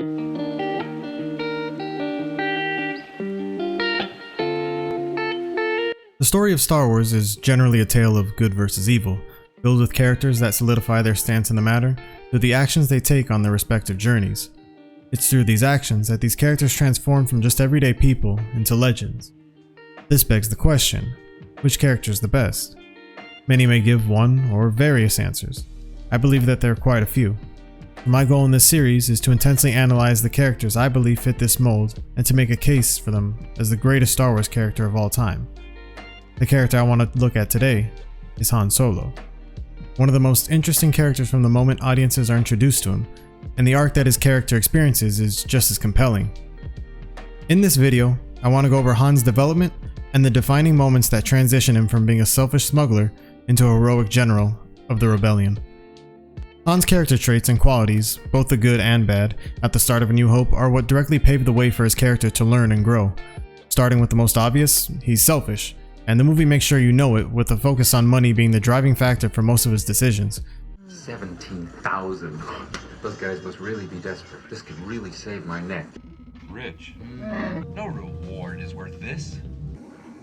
The story of Star Wars is generally a tale of good versus evil, filled with characters that solidify their stance in the matter through the actions they take on their respective journeys. It's through these actions that these characters transform from just everyday people into legends. This begs the question, which character is the best? Many may give one or various answers. I believe that there are quite a few. My goal in this series is to intensely analyze the characters I believe fit this mold and to make a case for them as the greatest Star Wars character of all time. The character I want to look at today is Han Solo. One of the most interesting characters from the moment audiences are introduced to him, and the arc that his character experiences is just as compelling. In this video, I want to go over Han's development and the defining moments that transition him from being a selfish smuggler into a heroic general of the rebellion. Han's character traits and qualities, both the good and bad, at the start of A New Hope are what directly paved the way for his character to learn and grow. Starting with the most obvious, he's selfish, and the movie makes sure you know it, with a focus on money being the driving factor for most of his decisions. 17,000. Those guys must really be desperate. This could really save my neck. Rich. No reward is worth this.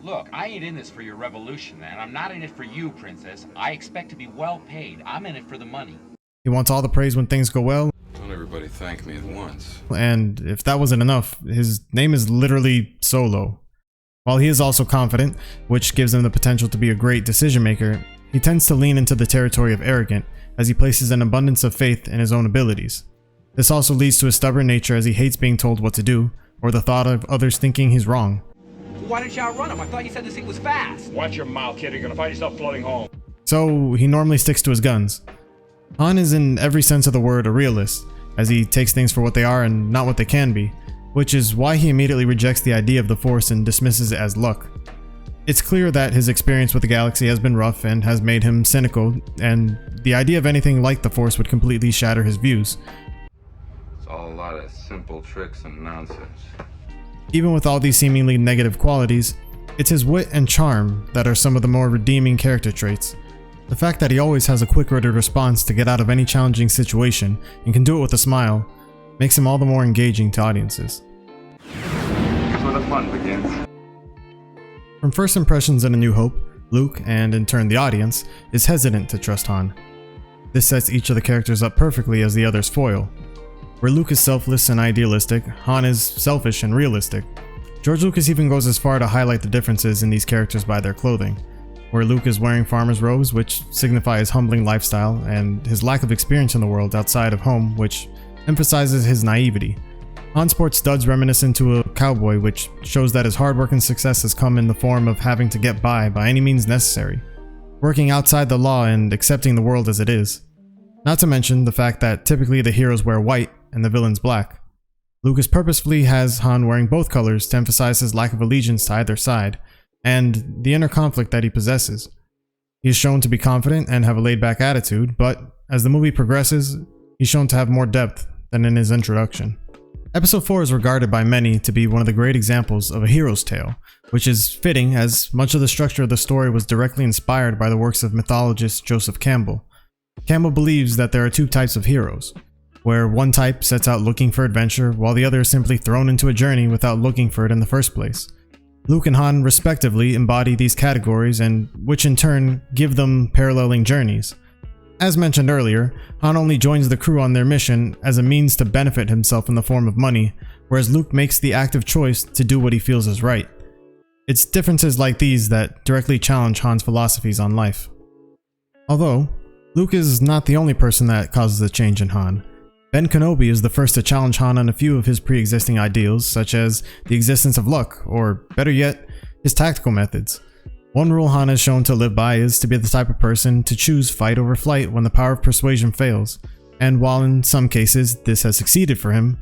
Look, I ain't in this for your revolution, and I'm not in it for you, Princess. I expect to be well paid. I'm in it for the money. He wants all the praise when things go well. Don't everybody thank me at once. And if that wasn't enough, his name is literally Solo. While he is also confident, which gives him the potential to be a great decision maker, he tends to lean into the territory of arrogant, as he places an abundance of faith in his own abilities. This also leads to a stubborn nature, as he hates being told what to do, or the thought of others thinking he's wrong. Why didn't you outrun him? I thought you said this thing was fast. Watch your mouth, kid. You're gonna find yourself floating home. So he normally sticks to his guns. Han is in every sense of the word a realist, as he takes things for what they are and not what they can be, which is why he immediately rejects the idea of the Force and dismisses it as luck. It's clear that his experience with the galaxy has been rough and has made him cynical, and the idea of anything like the Force would completely shatter his views. It's all a lot of simple tricks and nonsense. Even with all these seemingly negative qualities, it's his wit and charm that are some of the more redeeming character traits. The fact that he always has a quick-witted response to get out of any challenging situation and can do it with a smile makes him all the more engaging to audiences. Here's where the fun begins. From first impressions in A New Hope, Luke, and in turn the audience, is hesitant to trust Han. This sets each of the characters up perfectly as the other's foil. Where Luke is selfless and idealistic, Han is selfish and realistic. George Lucas even goes as far to highlight the differences in these characters by their clothing. Where Luke is wearing farmer's robes, which signify his humbling lifestyle, and his lack of experience in the world outside of home, which emphasizes his naivety. Han sports studs reminiscent to a cowboy, which shows that his hard work and success has come in the form of having to get by any means necessary, working outside the law and accepting the world as it is. Not to mention the fact that typically the heroes wear white and the villains black. Lucas purposefully has Han wearing both colors to emphasize his lack of allegiance to either side, and the inner conflict that he possesses. He is shown to be confident and have a laid-back attitude, but as the movie progresses, he's shown to have more depth than in his introduction. Episode 4 is regarded by many to be one of the great examples of a hero's tale, which is fitting as much of the structure of the story was directly inspired by the works of mythologist Joseph Campbell. Campbell believes that there are two types of heroes, where one type sets out looking for adventure while the other is simply thrown into a journey without looking for it in the first place. Luke and Han respectively embody these categories, and which in turn give them paralleling journeys. As mentioned earlier, Han only joins the crew on their mission as a means to benefit himself in the form of money, whereas Luke makes the active choice to do what he feels is right. It's differences like these that directly challenge Han's philosophies on life. Although, Luke is not the only person that causes a change in Han. Ben Kenobi is the first to challenge Han on a few of his pre-existing ideals, such as the existence of luck, or better yet, his tactical methods. One rule Han is shown to live by is to be the type of person to choose fight over flight when the power of persuasion fails, and while in some cases this has succeeded for him,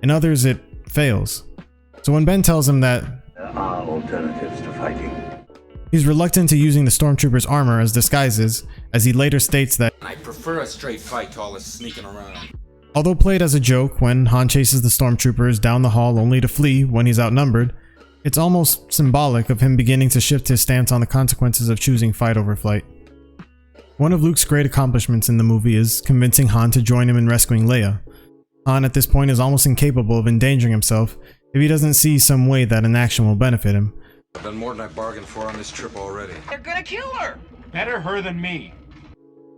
in others it fails. So when Ben tells him that there are alternatives to fighting, he's reluctant to using the stormtrooper's armor as disguises, as he later states that I prefer a straight fight to all this sneaking around. Although played as a joke when Han chases the stormtroopers down the hall only to flee when he's outnumbered, it's almost symbolic of him beginning to shift his stance on the consequences of choosing fight over flight. One of Luke's great accomplishments in the movie is convincing Han to join him in rescuing Leia. Han at this point is almost incapable of endangering himself if he doesn't see some way that an action will benefit him. I've done more than I bargained for on this trip already. They're gonna kill her! Better her than me.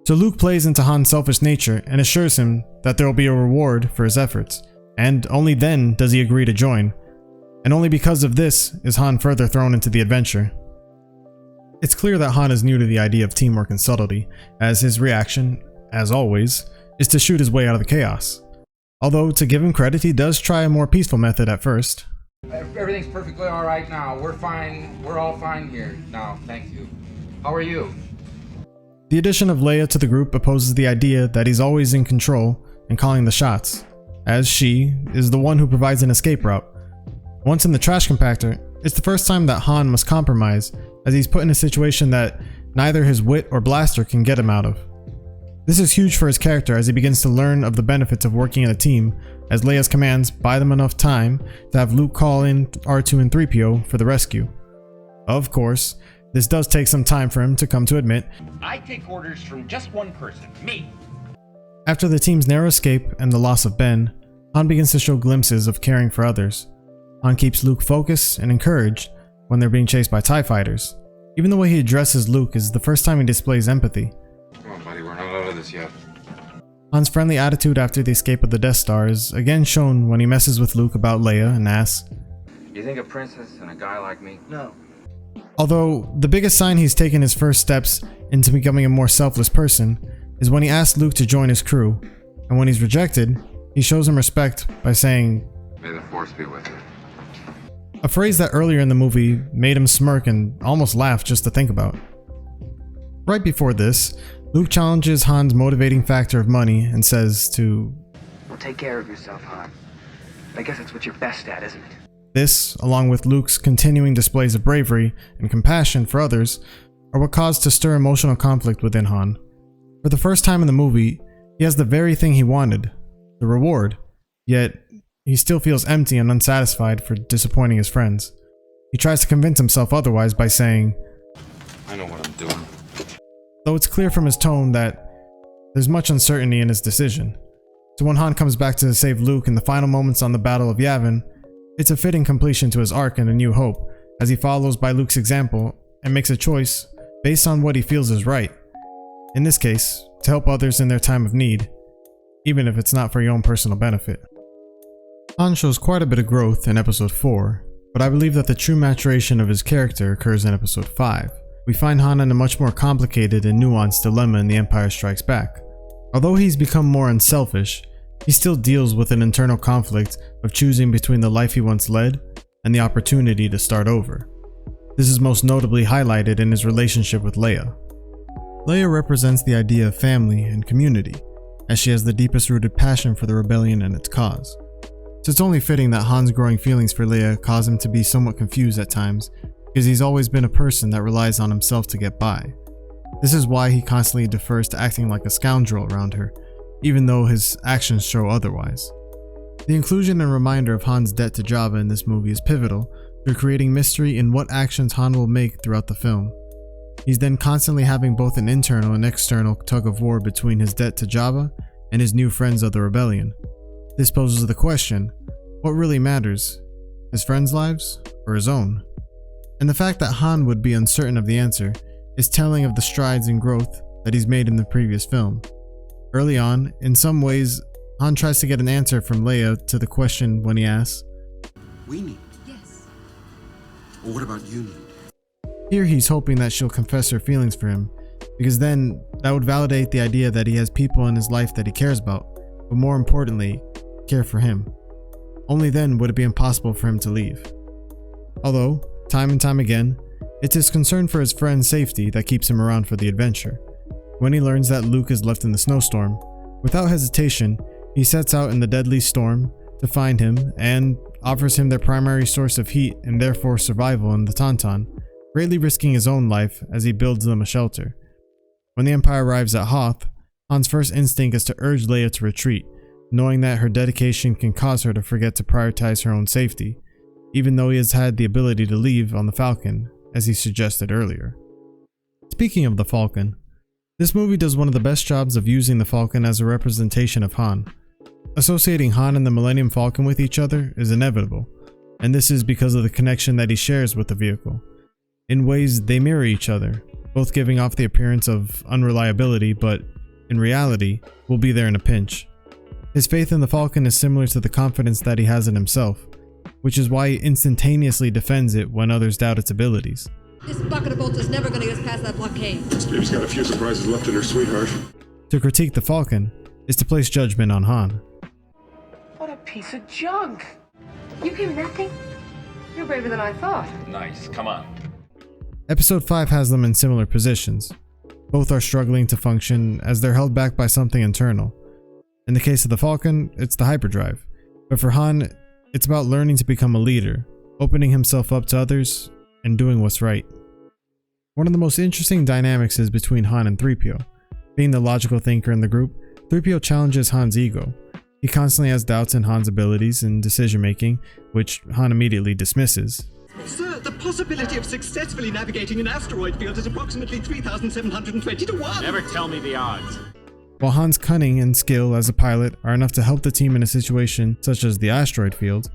So Luke plays into Han's selfish nature and assures him that there will be a reward for his efforts, and only then does he agree to join. And only because of this is Han further thrown into the adventure. It's clear that Han is new to the idea of teamwork and subtlety, as his reaction, as always, is to shoot his way out of the chaos. Although, to give him credit, he does try a more peaceful method at first. Everything's perfectly all right now. We're fine. We're all fine here now. Thank you. How are you? The addition of Leia to the group opposes the idea that he's always in control and calling the shots, as she is the one who provides an escape route. Once in the trash compactor, it's the first time that Han must compromise, as he's put in a situation that neither his wit or blaster can get him out of. This is huge for his character as he begins to learn of the benefits of working in a team, as Leia's commands buy them enough time to have Luke call in R2 and 3PO for the rescue. Of course, this does take some time for him to come to admit. I take orders from just one person, me. After the team's narrow escape and the loss of Ben, Han begins to show glimpses of caring for others. Han keeps Luke focused and encouraged when they're being chased by TIE fighters. Even the way he addresses Luke is the first time he displays empathy. Come on, buddy, we're not out of this yet. Han's friendly attitude after the escape of the Death Star is again shown when he messes with Luke about Leia and asks, You think a princess and a guy like me? No. although the biggest sign he's taken his first steps into becoming a more selfless person is when he asks Luke to join his crew, and when he's rejected, he shows him respect by saying, May the force be with you. a phrase that earlier in the movie made him smirk and almost laugh just to think about. Right before this, Luke challenges Han's motivating factor of money and says to, Well, take care of yourself, Han. I guess that's what you're best at, isn't it? This, along with Luke's continuing displays of bravery and compassion for others, are what caused to stir emotional conflict within Han. For the first time in the movie, he has the very thing he wanted, the reward, yet he still feels empty and unsatisfied for disappointing his friends. He tries to convince himself otherwise by saying, I know what I'm doing. though it's clear from his tone that there's much uncertainty in his decision. So when Han comes back to save Luke in the final moments on the Battle of Yavin, it's a fitting completion to his arc in A New Hope, as he follows by Luke's example and makes a choice based on what he feels is right. In this case, to help others in their time of need, even if it's not for your own personal benefit. Han shows quite a bit of growth in Episode 4, but I believe that the true maturation of his character occurs in Episode 5. We find Han in a much more complicated and nuanced dilemma in The Empire Strikes Back. Although he's become more unselfish, he still deals with an internal conflict of choosing between the life he once led and the opportunity to start over. This is most notably highlighted in his relationship with Leia. Leia represents the idea of family and community, as she has the deepest rooted passion for the rebellion and its cause. So it's only fitting that Han's growing feelings for Leia cause him to be somewhat confused at times, because he's always been a person that relies on himself to get by. This is why he constantly defers to acting like a scoundrel around her, even though his actions show otherwise. The inclusion and reminder of Han's debt to Jabba in this movie is pivotal through creating mystery in what actions Han will make throughout the film. He's then constantly having both an internal and external tug of war between his debt to Jabba and his new friends of the rebellion. This poses the question, what really matters, his friends' lives or his own? And the fact that Han would be uncertain of the answer is telling of the strides and growth that he's made in the previous film. Early on, in some ways, Han tries to get an answer from Leia to the question when he asks, We need. Yes. Well, what about you need? Here he's hoping that she'll confess her feelings for him, because then that would validate the idea that he has people in his life that he cares about, but more importantly, care for him. Only then would it be impossible for him to leave. Although, time and time again, it's his concern for his friend's safety that keeps him around for the adventure. When he learns that Luke is left in the snowstorm, without hesitation, he sets out in the deadly storm to find him and offers him their primary source of heat and therefore survival in the Tauntaun, greatly risking his own life as he builds them a shelter. When the Empire arrives at Hoth, Han's first instinct is to urge Leia to retreat, knowing that her dedication can cause her to forget to prioritize her own safety, even though he has had the ability to leave on the Falcon, as he suggested earlier. Speaking of the Falcon, this movie does one of the best jobs of using the Falcon as a representation of Han. Associating Han and the Millennium Falcon with each other is inevitable, and this is because of the connection that he shares with the vehicle. In ways, they mirror each other, both giving off the appearance of unreliability, but in reality, will be there in a pinch. His faith in the Falcon is similar to the confidence that he has in himself, which is why he instantaneously defends it when others doubt its abilities. This bucket of bolts is never going to get us past that blockade. This baby's got a few surprises left in her, sweetheart. To critique the Falcon is to place judgment on Han. What a piece of junk. You came that thing? You're braver than I thought. Nice, come on. Episode 5 has them in similar positions. Both are struggling to function as they're held back by something internal. In the case of the Falcon, it's the hyperdrive. But for Han, it's about learning to become a leader, opening himself up to others, and doing what's right. One of the most interesting dynamics is between Han and 3PO. Being the logical thinker in the group, 3PO challenges Han's ego. He constantly has doubts in Han's abilities and decision making, which Han immediately dismisses. Sir, the possibility of successfully navigating an asteroid field is approximately 3,720 to 1. Never tell me the odds. While Han's cunning and skill as a pilot are enough to help the team in a situation such as the asteroid field,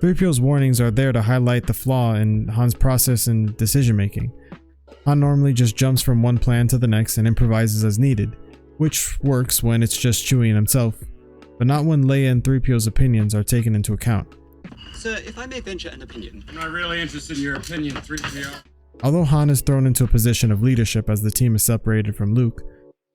3PO's warnings are there to highlight the flaw in Han's process and decision making. Han normally just jumps from one plan to the next and improvises as needed, which works when it's just Chewie and himself, but not when Leia and 3PO's opinions are taken into account. Sir, if I may venture an opinion. I'm not really interested in your opinion, 3PO. Although Han is thrown into a position of leadership as the team is separated from Luke,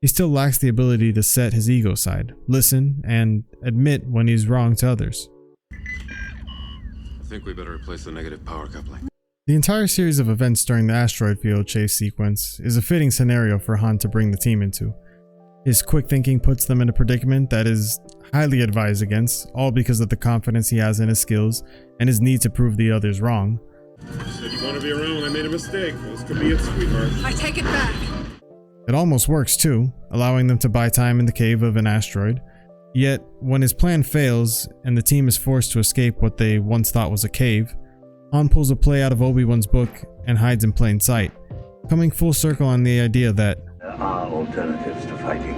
he still lacks the ability to set his ego aside, listen, and admit when he's wrong to others. I think we better replace the negative power coupling. The entire series of events during the asteroid field chase sequence is a fitting scenario for Han to bring the team into. His quick thinking puts them in a predicament that is highly advised against, all because of the confidence he has in his skills and his need to prove the others wrong. You said you want to be around when I made a mistake. This could be it, sweetheart. I take it back. It almost works too, allowing them to buy time in the cave of an asteroid. Yet, when his plan fails and the team is forced to escape what they once thought was a cave, Han pulls a play out of Obi-Wan's book and hides in plain sight, coming full circle on the idea that There are alternatives to fighting.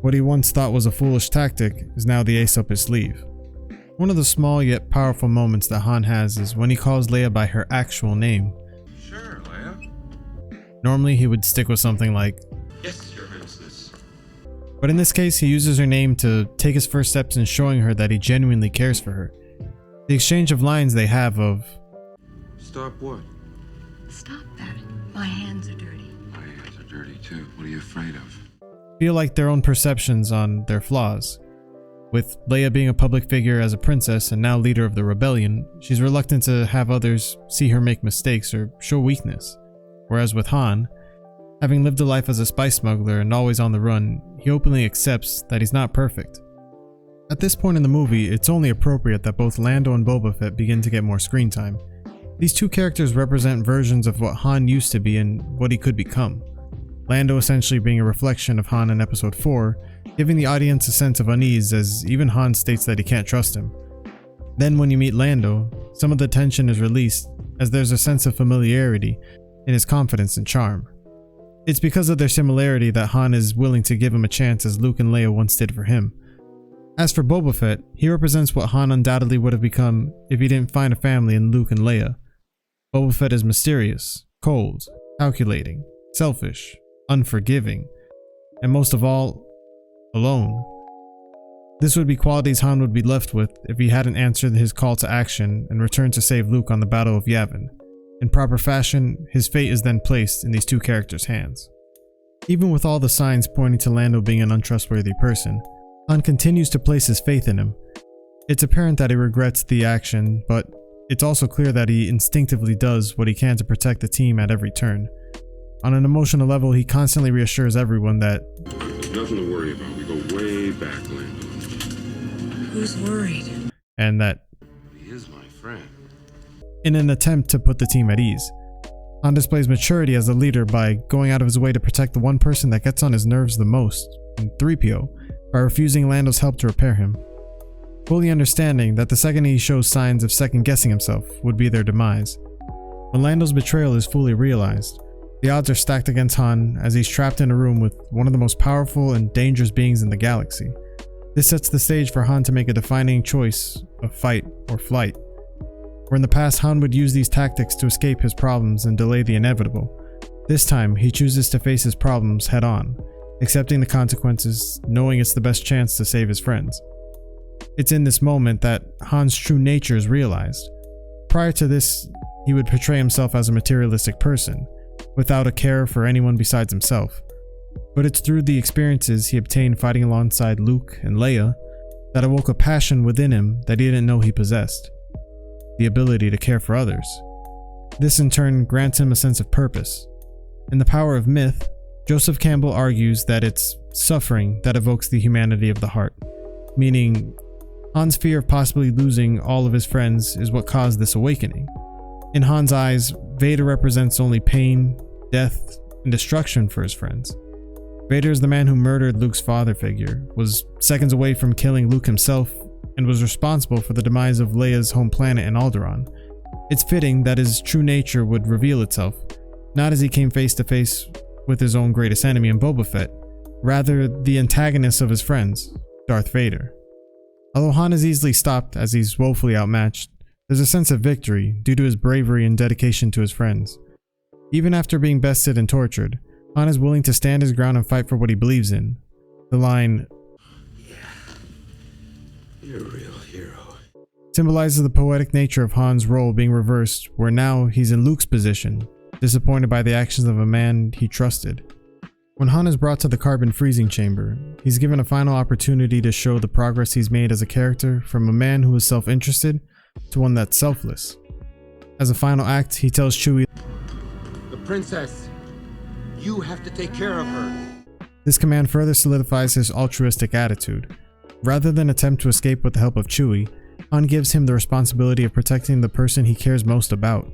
what he once thought was a foolish tactic is now the ace up his sleeve. One of the small yet powerful moments that Han has is when he calls Leia by her actual name. Sure, Leia. Normally he would stick with something like, Yes, Your Highness. but in this case he uses her name to take his first steps in showing her that he genuinely cares for her. The exchange of lines they have of, Stop what? Stop that. My hands are dirty. My hands are dirty too. What are you afraid of? feel like their own perceptions on their flaws. With Leia being a public figure as a princess and now leader of the rebellion, she's reluctant to have others see her make mistakes or show weakness. Whereas with Han, having lived a life as a spice smuggler and always on the run, he openly accepts that he's not perfect. At this point in the movie, it's only appropriate that both Lando and Boba Fett begin to get more screen time. These two characters represent versions of what Han used to be and what he could become. Lando essentially being a reflection of Han in episode 4, giving the audience a sense of unease as even Han states that he can't trust him. Then when you meet Lando, some of the tension is released as there's a sense of familiarity in his confidence and charm. It's because of their similarity that Han is willing to give him a chance as Luke and Leia once did for him. As for Boba Fett, he represents what Han undoubtedly would have become if he didn't find a family in Luke and Leia. Boba Fett is mysterious, cold, calculating, selfish, unforgiving, and most of all, alone. This would be qualities Han would be left with if he hadn't answered his call to action and returned to save Luke on the Battle of Yavin. In proper fashion, his fate is then placed in these two characters' hands. Even with all the signs pointing to Lando being an untrustworthy person, Han continues to place his faith in him. It's apparent that he regrets the action, but it's also clear that he instinctively does what he can to protect the team at every turn. On an emotional level, he constantly reassures everyone that There's nothing to worry about. We go way back, Lando. Who's worried? and that He is my friend. in an attempt to put the team at ease. Han displays maturity as a leader by going out of his way to protect the one person that gets on his nerves the most, in 3PO, by refusing Lando's help to repair him. Fully understanding that the second he shows signs of second-guessing himself would be their demise. When Lando's betrayal is fully realized, the odds are stacked against Han as he's trapped in a room with one of the most powerful and dangerous beings in the galaxy. This sets the stage for Han to make a defining choice of fight or flight. Where in the past Han would use these tactics to escape his problems and delay the inevitable, this time he chooses to face his problems head on, accepting the consequences, knowing it's the best chance to save his friends. It's in this moment that Han's true nature is realized. Prior to this, he would portray himself as a materialistic person, without a care for anyone besides himself. But it's through the experiences he obtained fighting alongside Luke and Leia that awoke a passion within him that he didn't know he possessed. The ability to care for others. This in turn grants him a sense of purpose. In The Power of Myth, Joseph Campbell argues that it's suffering that evokes the humanity of the heart, meaning Han's fear of possibly losing all of his friends is what caused this awakening. In Han's eyes, Vader represents only pain, death, and destruction for his friends. Vader is the man who murdered Luke's father figure, was seconds away from killing Luke himself, and was responsible for the demise of Leia's home planet in Alderaan. It's fitting that his true nature would reveal itself, not as he came face to face with his own greatest enemy in Boba Fett, rather the antagonist of his friends, Darth Vader. Although Han is easily stopped as he's woefully outmatched, there's a sense of victory due to his bravery and dedication to his friends. Even after being bested and tortured, Han is willing to stand his ground and fight for what he believes in. The line, "Yeah, you're a real hero," symbolizes the poetic nature of Han's role being reversed, where now he's in Luke's position, disappointed by the actions of a man he trusted. When Han is brought to the carbon freezing chamber, he's given a final opportunity to show the progress he's made as a character from a man who was self-interested to one that's selfless. As a final act, he tells Chewie, "The princess, you have to take care of her." This command further solidifies his altruistic attitude. Rather than attempt to escape with the help of Chewie, Han gives him the responsibility of protecting the person he cares most about.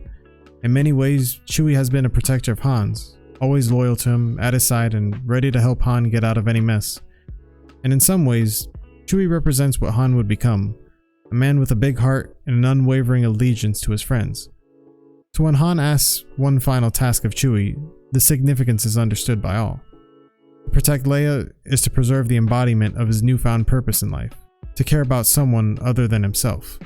In many ways, Chewie has been a protector of Han's, always loyal to him, at his side, and ready to help Han get out of any mess. And in some ways, Chewie represents what Han would become, a man with a big heart and an unwavering allegiance to his friends. So when Han asks one final task of Chewie, the significance is understood by all. To protect Leia is to preserve the embodiment of his newfound purpose in life, to care about someone other than himself.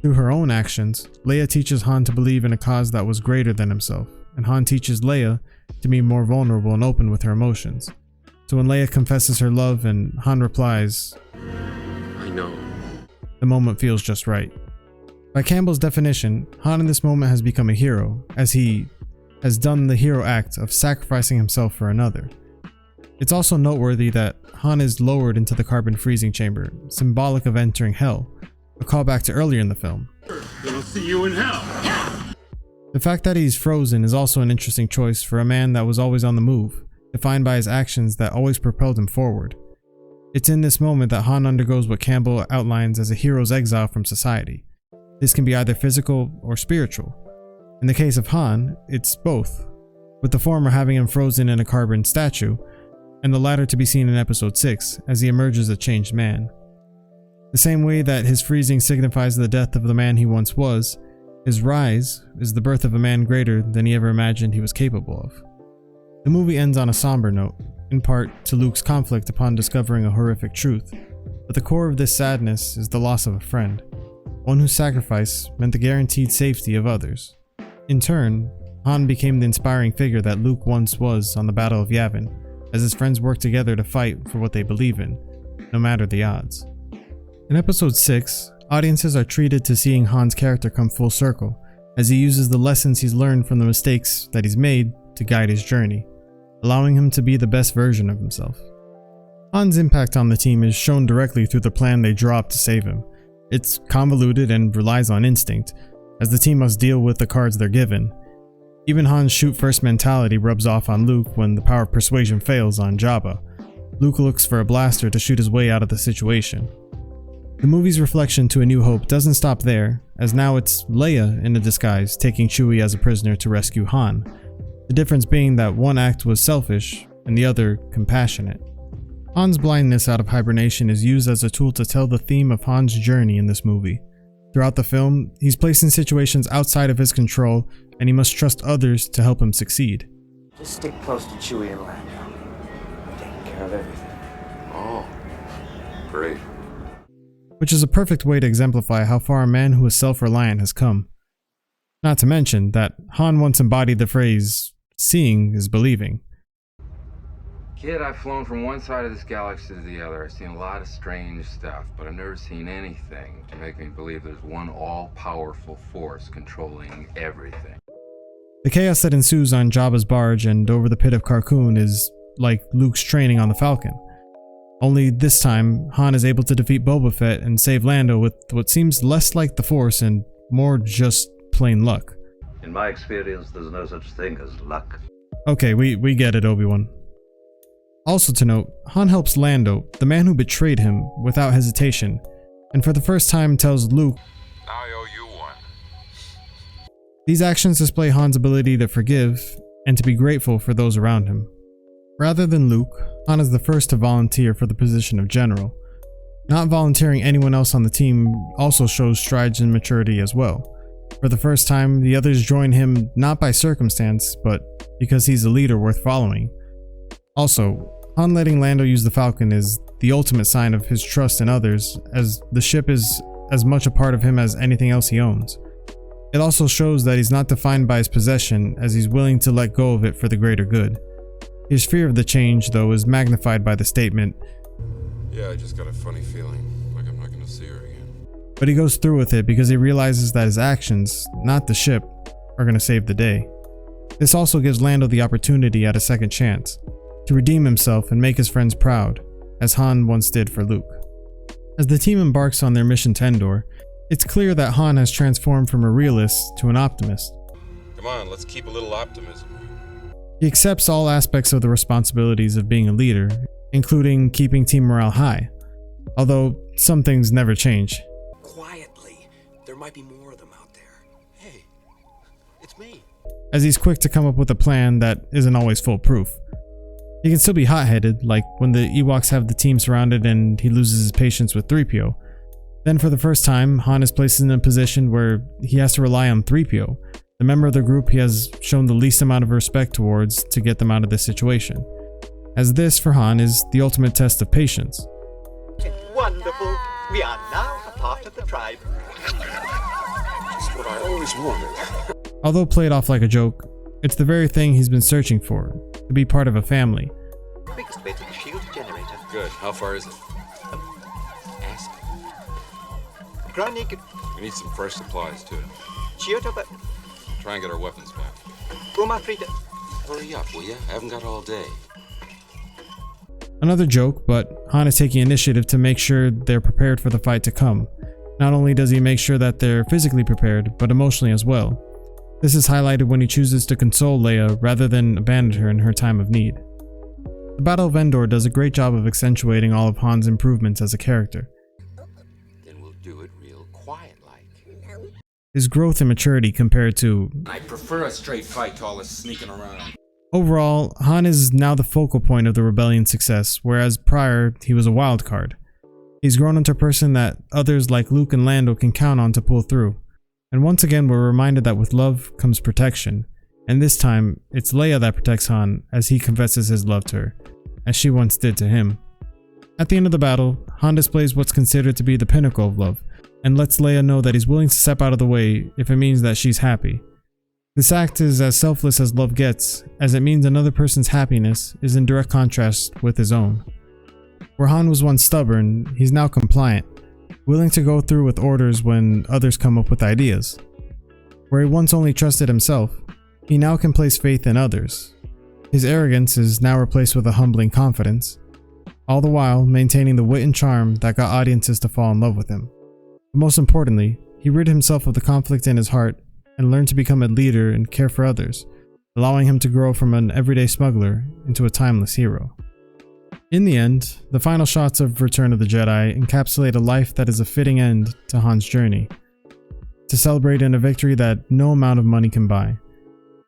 Through her own actions, Leia teaches Han to believe in a cause that was greater than himself, and Han teaches Leia to be more vulnerable and open with her emotions. So when Leia confesses her love and Han replies, "I know," the moment feels just right. By Campbell's definition, Han in this moment has become a hero, as he has done the hero act of sacrificing himself for another. It's also noteworthy that Han is lowered into the carbon freezing chamber, symbolic of entering hell, a callback to earlier in the film. Then I'll see you in hell. The fact that he's frozen is also an interesting choice for a man that was always on the move, defined by his actions that always propelled him forward. It's in this moment that Han undergoes what Campbell outlines as a hero's exile from society. This can be either physical or spiritual. In the case of Han, it's both, with the former having him frozen in a carbon statue, and the latter to be seen in episode 6 as he emerges a changed man. The same way that his freezing signifies the death of the man he once was, his rise is the birth of a man greater than he ever imagined he was capable of. The movie ends on a somber note, in part to Luke's conflict upon discovering a horrific truth, but the core of this sadness is the loss of a friend, one whose sacrifice meant the guaranteed safety of others. In turn, Han became the inspiring figure that Luke once was on the Battle of Yavin, as his friends work together to fight for what they believe in, no matter the odds. In episode 6, audiences are treated to seeing Han's character come full circle, as he uses the lessons he's learned from the mistakes that he's made to guide his journey, allowing him to be the best version of himself. Han's impact on the team is shown directly through the plan they draw up to save him. It's convoluted and relies on instinct, as the team must deal with the cards they're given. Even Han's shoot-first mentality rubs off on Luke when the power of persuasion fails on Jabba. Luke looks for a blaster to shoot his way out of the situation. The movie's reflection to A New Hope doesn't stop there, as now it's Leia in a disguise taking Chewie as a prisoner to rescue Han, the difference being that one act was selfish and the other compassionate. Han's blindness out of hibernation is used as a tool to tell the theme of Han's journey in this movie. Throughout the film, he's placed in situations outside of his control, and he must trust others to help him succeed. Just stick close to Chewie and Lando. I'm taking care of everything. Oh, Great. Which is a perfect way to exemplify how far a man who is self-reliant has come. Not to mention that Han once embodied the phrase, "seeing is believing." Kid, I've flown from one side of this galaxy to the other. I've seen a lot of strange stuff, but I've never seen anything to make me believe there's one all-powerful force controlling everything. The chaos that ensues on Jabba's barge and over the pit of Carkoon is like Luke's training on the Falcon. Only this time, Han is able to defeat Boba Fett and save Lando with what seems less like the Force and more just plain luck. In my experience, there's no such thing as luck. Okay, we get it, Obi-Wan. Also to note, Han helps Lando, the man who betrayed him, without hesitation, and for the first time tells Luke, Now I owe you one. these actions display Han's ability to forgive and to be grateful for those around him. Rather than Luke, Han is the first to volunteer for the position of general. Not volunteering anyone else on the team also shows strides in maturity as well. For the first time, the others join him not by circumstance, but because he's a leader worth following. Also, Han letting Lando use the Falcon is the ultimate sign of his trust in others, as the ship is as much a part of him as anything else he owns. It also shows that he's not defined by his possession, as he's willing to let go of it for the greater good. His fear of the change, though, is magnified by the statement, Yeah, I just got a funny feeling, like I'm not gonna see her again. but he goes through with it because he realizes that his actions, not the ship, are going to save the day. This also gives Lando the opportunity at a second chance, to redeem himself and make his friends proud, as Han once did for Luke. As the team embarks on their mission to Endor, it's clear that Han has transformed from a realist to an optimist. Come on, let's keep a little optimism. He accepts all aspects of the responsibilities of being a leader, including keeping team morale high, although some things never change. Quietly. There might be more of them out there. Hey, it's me. As he's quick to come up with a plan that isn't always foolproof. He can still be hot-headed, like when the Ewoks have the team surrounded and he loses his patience with 3PO. Then for the first time, Han is placed in a position where he has to rely on 3PO, the member of the group he has shown the least amount of respect towards, to get them out of this situation. As this, for Han, is the ultimate test of patience. Wonderful. We are now a part of the tribe. Just what I always wanted. Although played off like a joke, it's the very thing he's been searching for, to be part of a family. Quickest way to the shield generator. Good, how far is it? Ask. Ground naked. We need some fresh supplies, too. Chioto, but Try and get our weapons back. Uma Frida. Hurry up, will ya? I haven't got all day. Another joke, but Han is taking initiative to make sure they're prepared for the fight to come. Not only does he make sure that they're physically prepared, but emotionally as well. This is highlighted when he chooses to console Leia rather than abandon her in her time of need. The Battle of Endor does a great job of accentuating all of Han's improvements as a character. Then we'll do it real quiet-like. His growth and maturity compared to... I prefer a straight fight to all this sneaking around. Overall, Han is now the focal point of the rebellion's success, whereas prior, he was a wild card. He's grown into a person that others like Luke and Lando can count on to pull through. And once again, we're reminded that with love comes protection. And this time, it's Leia that protects Han as he confesses his love to her, as she once did to him. At the end of the battle, Han displays what's considered to be the pinnacle of love, and lets Leia know that he's willing to step out of the way if it means that she's happy. This act is as selfless as love gets, as it means another person's happiness is in direct contrast with his own. Where Han was once stubborn, he's now compliant, willing to go through with orders when others come up with ideas. Where he once only trusted himself, he now can place faith in others. His arrogance is now replaced with a humbling confidence, all the while maintaining the wit and charm that got audiences to fall in love with him. But most importantly, he rid himself of the conflict in his heart and learned to become a leader and care for others, allowing him to grow from an everyday smuggler into a timeless hero. In the end, the final shots of Return of the Jedi encapsulate a life that is a fitting end to Han's journey, to celebrate in a victory that no amount of money can buy.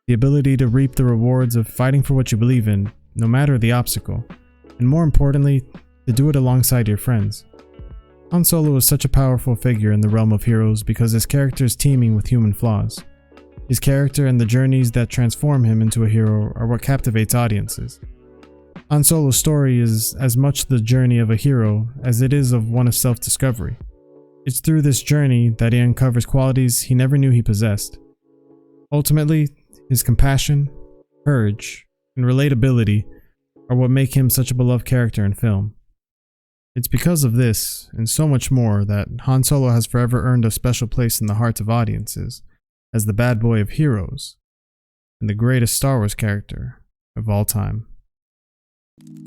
The ability to reap the rewards of fighting for what you believe in, no matter the obstacle, and more importantly, to do it alongside your friends. Han Solo is such a powerful figure in the realm of heroes because his character is teeming with human flaws. His character and the journeys that transform him into a hero are what captivates audiences. Han Solo's story is as much the journey of a hero as it is of one of self-discovery. It's through this journey that he uncovers qualities he never knew he possessed. Ultimately, his compassion, courage, and relatability are what make him such a beloved character in film. It's because of this, and so much more, that Han Solo has forever earned a special place in the hearts of audiences as the bad boy of heroes and the greatest Star Wars character of all time.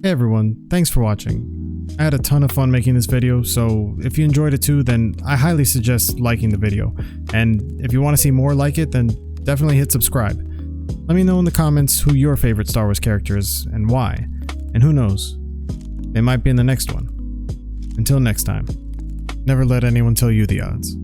Hey everyone, thanks for watching. I had a ton of fun making this video, so if you enjoyed it too, then I highly suggest liking the video. And if you want to see more like it, then definitely hit subscribe. Let me know in the comments who your favorite Star Wars character is and why. And who knows, they might be in the next one. Until next time, never let anyone tell you the odds.